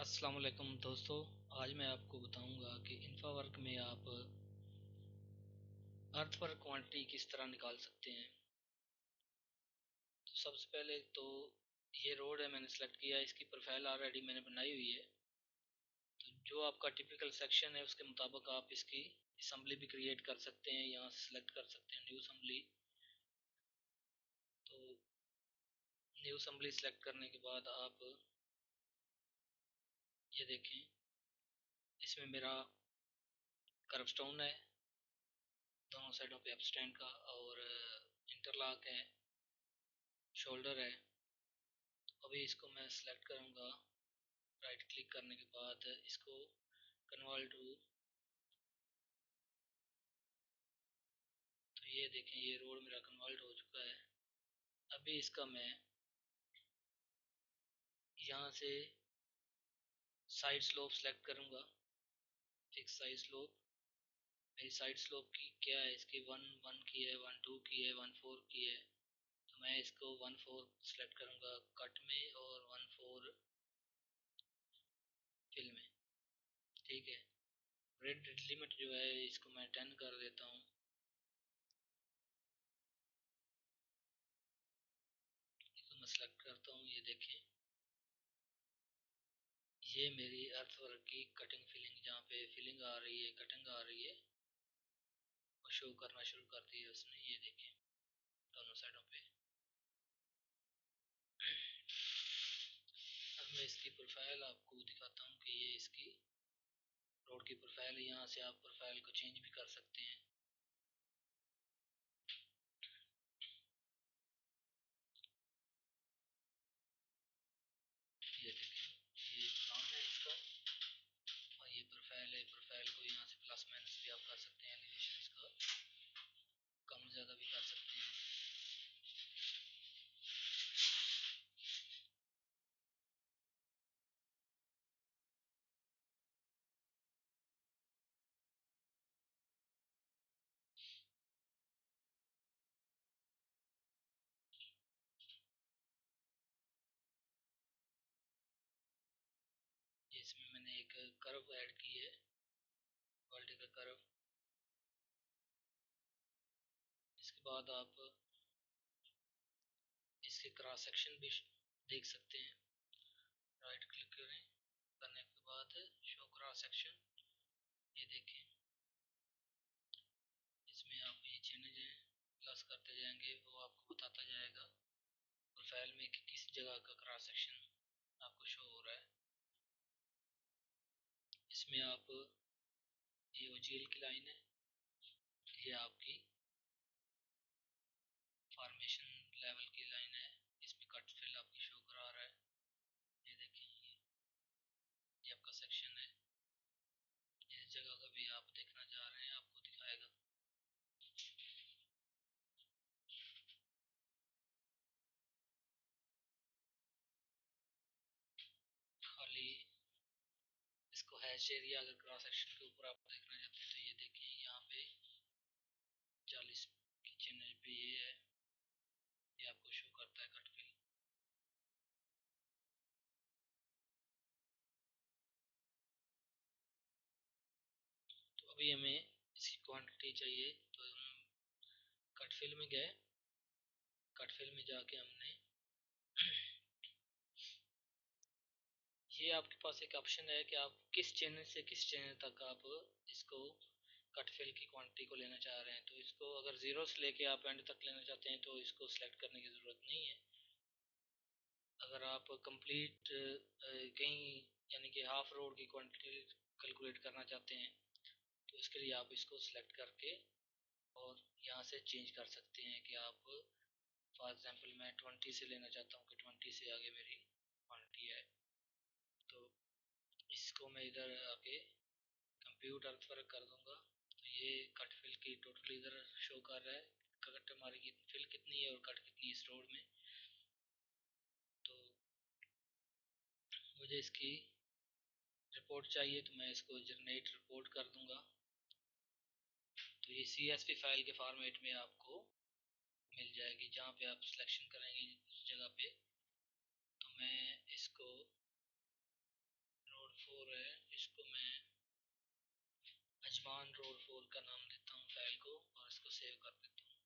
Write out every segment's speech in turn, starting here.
अस्सलाम वालेकुम दोस्तों। आज मैं आपको बताऊंगा कि इन्फावर्क में आप अर्थवर्क क्वांटिटी किस तरह निकाल सकते हैं। तो सबसे पहले तो ये रोड है, मैंने सेलेक्ट किया है, इसकी प्रोफाइल ऑलरेडी मैंने बनाई हुई है। तो जो आपका टिपिकल सेक्शन है उसके मुताबिक आप इसकी असम्बली भी क्रिएट कर सकते हैं, यहाँ से सेलेक्ट कर सकते हैं न्यू असम्बली। तो न्यू असम्बली सेलेक्ट करने के बाद आप ये देखें, इसमें मेरा कर्वस्टोन है दोनों साइडों पे अपस्टैंड का, और इंटरलॉक है, शोल्डर है। तो अभी इसको मैं सेलेक्ट करूँगा, राइट क्लिक करने के बाद इसको कन्वर्ट टू। तो ये देखें, ये रोड मेरा कन्वर्ट हो चुका है। अभी इसका मैं यहाँ से साइड स्लोप सेलेक्ट करूँगा, फिक्स साइड स्लोप। मेरी साइड स्लोप की क्या है, इसकी 1 1 की है, 1 2 की है, 1 4 की है। तो मैं इसको 1 4 सेलेक्ट करूँगा कट में, और 1 4 फिल में। ठीक है। रेड लिमिट जो है इसको मैं 10 कर देता हूँ। इसको मैं सेलेक्ट करता हूँ, ये देखें, ये मेरी अर्थवर्क की कटिंग फिलिंग, जहाँ पे फिलिंग आ रही है, कटिंग आ रही है, और शो करना शुरू कर दिया उसने। ये देखें दोनों साइडों पे। अब मैं इसकी प्रोफाइल आपको दिखाता हूँ कि ये इसकी रोड की प्रोफाइल है। यहाँ से आप प्रोफाइल को चेंज भी कर सकते हैं। ये देखें, ये प्लान है इसका, और ये प्रोफाइल है। प्रोफाइल को यहाँ से प्लस माइनस भी आप कर सकते हैं, एलिवेशन का कम ज़्यादा भी कर सकते हैं। इसमें मैंने एक कर्व ऐड की है, वर्टिकल कर्व। इसके बाद आप इसके क्रॉस सेक्शन भी देख सकते हैं। राइट क्लिक करें, करने के बाद शो क्रॉस सेक्शन। ये देखें, इसमें आप ये चेंज है प्लस करते जाएंगे, वो आपको बताता जाएगा प्रोफाइल में कि किस जगह का क्रॉस सेक्शन आपको शो हो रहा है। इसमें आप ये ओजीएल की लाइन है, ये आपकी फॉर्मेशन लेवल की लाइन है, इसमें कट फिल आपकी शो करा रहा है। ये देखें, ये आपका सेक्शन है। इस जगह का भी आप देखना चाह रहे हैं, आपको दिखाएगा। खाली इसको हैश एरिया अगर क्रॉस सेक्शन के ऊपर आप देखना चाहते हैं तो ये देखें, यहाँ पे 40 की चैनल पे ये है, ये आपको शो करता है कट फिल। तो अभी हमें इसकी क्वांटिटी चाहिए, तो हम कट फिल में गए। कट फिल में जाके हमने ये आपके पास एक ऑप्शन है कि आप किस चैनल से किस चैनल तक आप इसको कट फिल की क्वांटिटी को लेना चाह रहे हैं। तो इसको अगर ज़ीरो से लेके आप एंड तक लेना चाहते हैं तो इसको सिलेक्ट करने की ज़रूरत नहीं है। अगर आप कंप्लीट कहीं यानी कि हाफ रोड की क्वांटिटी कैलकुलेट करना चाहते हैं तो इसके लिए आप इसको सिलेक्ट करके और यहाँ से चेंज कर सकते हैं कि आप फॉर एग्जांपल मैं 20 से लेना चाहता हूँ कि 20 से आगे मेरी क्वांटिटी है। तो इसको मैं इधर आके कंप्यूट अर्थवर्क कर दूंगा। तो ये कट फिल की टोटल इधर शो कर रहा है, कट हमारी फिल कितनी है और कट कितनी है इस रोड में। तो मुझे इसकी रिपोर्ट चाहिए, तो मैं इसको जनरेट रिपोर्ट कर दूंगा। तो ये CSV फाइल के फॉर्मेट में आपको मिल जाएगी, जहाँ पे आप सिलेक्शन करेंगे उस जगह पे। तो मैं इसको 4 है, इसको मैं अजमान रोड 4 का नाम देता हूँ फाइल को और इसको सेव कर देता हूँ।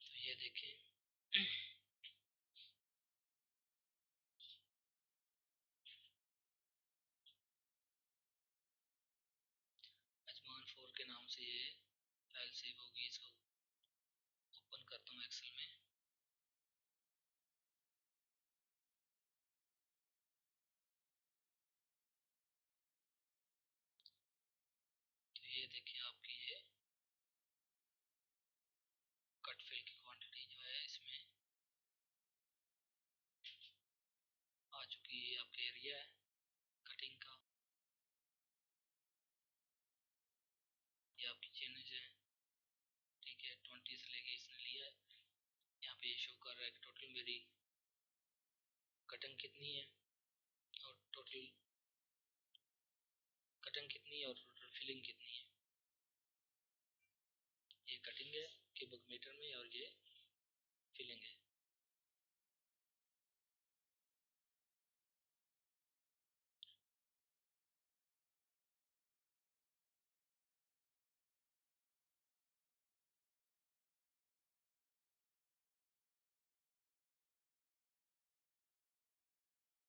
तो ये देखें अजमान 4 के नाम से ये फाइल सेव होगी। इसको ओपन करता हूँ एक्सेल में। तो ये देखिए आपकी ये कट फिल की क्वांटिटी जो है इसमें आ चुकी है। आपका एरिया है कटिंग का, ये आपकी चेंज है, ठीक है। 20 से लेके इसने लिया है। यहाँ पे शो कर रहा है कि टोटल मेरी कटिंग कितनी है और टोटल कटिंग कितनी है और टोटल फिलिंग कितनी है। ये कटिंग है क्यूबिक मीटर में और ये फिलिंग है।